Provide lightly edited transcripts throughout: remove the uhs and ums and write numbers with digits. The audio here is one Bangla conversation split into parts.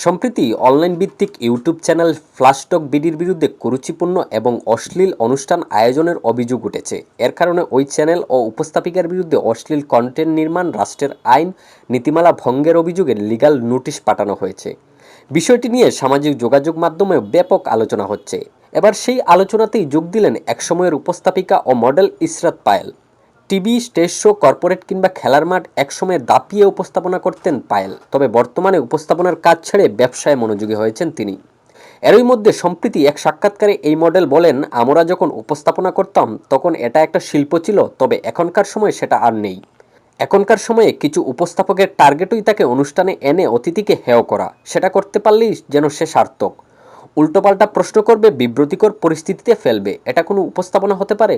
সম্প্রতি অনলাইন ভিত্তিক ইউটিউব চ্যানেল ফ্লাশটক বিডির বিরুদ্ধে কুরুচিপূর্ণ এবং অশ্লীল অনুষ্ঠান আয়োজনের অভিযোগ উঠেছে। এর কারণে ওই চ্যানেল ও উপস্থাপিকার বিরুদ্ধে অশ্লীল কন্টেন্ট নির্মাণ, রাষ্ট্রের আইন নীতিমালা ভঙ্গের অভিযোগে লিগ্যাল নোটিশ পাঠানো হয়েছে। বিষয়টি নিয়ে সামাজিক যোগাযোগ মাধ্যমেও ব্যাপক আলোচনা হচ্ছে। এবার সেই আলোচনাতেই যোগ দিলেন একসময়ের উপস্থাপিকা ও model Ishrat Payel. TV, stage show, corporate কিংবা খেলার মাঠ একসময়ে দাপিয়ে উপস্থাপনা করতেন পায়েল, তবে বর্তমানে উপস্থাপনার কাজ ছেড়ে ব্যবসায় মনোযোগী হয়েছেন তিনি। এরই মধ্যে সম্প্রতি এক সাক্ষাৎকারে এই মডেল বলেন, আমরা যখন উপস্থাপনা করতাম তখন এটা একটা শিল্প ছিল, তবে এখনকার সময় সেটা আর নেই। এখনকার সময়ে কিছু উপস্থাপকের টার্গেটই তাকে অনুষ্ঠানে এনে অতিথিকে হেয় করা, সেটা করতে পারলেই যেন সে সার্থক। উল্টোপাল্টা প্রশ্ন করবে, বিব্রতিকর পরিস্থিতিতে ফেলবে, এটা কোনো উপস্থাপনা হতে পারে?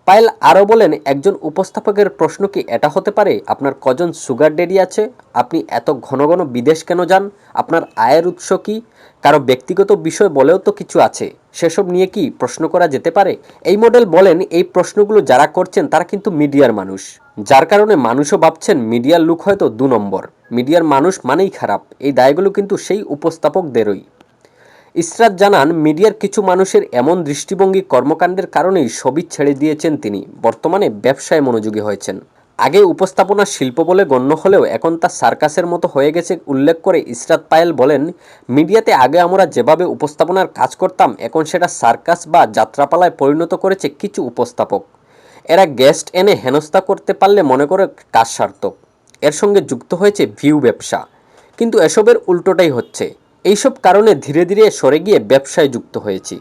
পায়েল আরও বলেন, একজন উপস্থাপকের প্রশ্ন কি এটা হতে পারে, আপনার কজন সুগার ড্যাডি আছে, আপনি এত ঘন ঘন বিদেশ কেন যান, আপনার আয়ের উৎস কি, কারো ব্যক্তিগত বিষয় বলেও তো কিছু আছে, সেসব নিয়ে কি প্রশ্ন করা যেতে পারে? এই মডেল বলেন, এই প্রশ্নগুলো যারা করছেন তারা কিন্তু মিডিয়ার মানুষ, যার কারণে মানুষও ভাবছেন মিডিয়ার লোক হয়তো 2 নম্বর, মিডিয়ার মানুষ মানেই খারাপ। এই দায়গুলো কিন্তু সেই উপস্থাপকদেরই। ইশরাত জানান, মিডিয়ার কিছু মানুষের এমন দৃষ্টিভঙ্গি, কর্মকাণ্ডের কারণেই ছবি ছেড়ে দিয়েছেন তিনি। বর্তমানে ব্যবসায় মনোযোগী হয়েছেন। আগে উপস্থাপনা শিল্প বলে গণ্য হলেও এখন তা সার্কাসের মতো হয়ে গেছে উল্লেখ করে ইশরাত পায়েল বলেন, মিডিয়াতে আগে আমরা যেভাবে উপস্থাপনার কাজ করতাম এখন সেটা সার্কাস বা যাত্রাপালায় পরিণত করেছে কিছু উপস্থাপক। এরা গেস্ট এনে হেনস্থা করতে পারলে মনে করে কাজ সার্থক। এর সঙ্গে যুক্ত হয়েছে ভিউ ব্যবসা। কিন্তু এসবের উল্টোটাই হচ্ছে। এইসব কারণে ধীরে ধীরে সরে গিয়ে ব্যবসায় যুক্ত হয়েছি।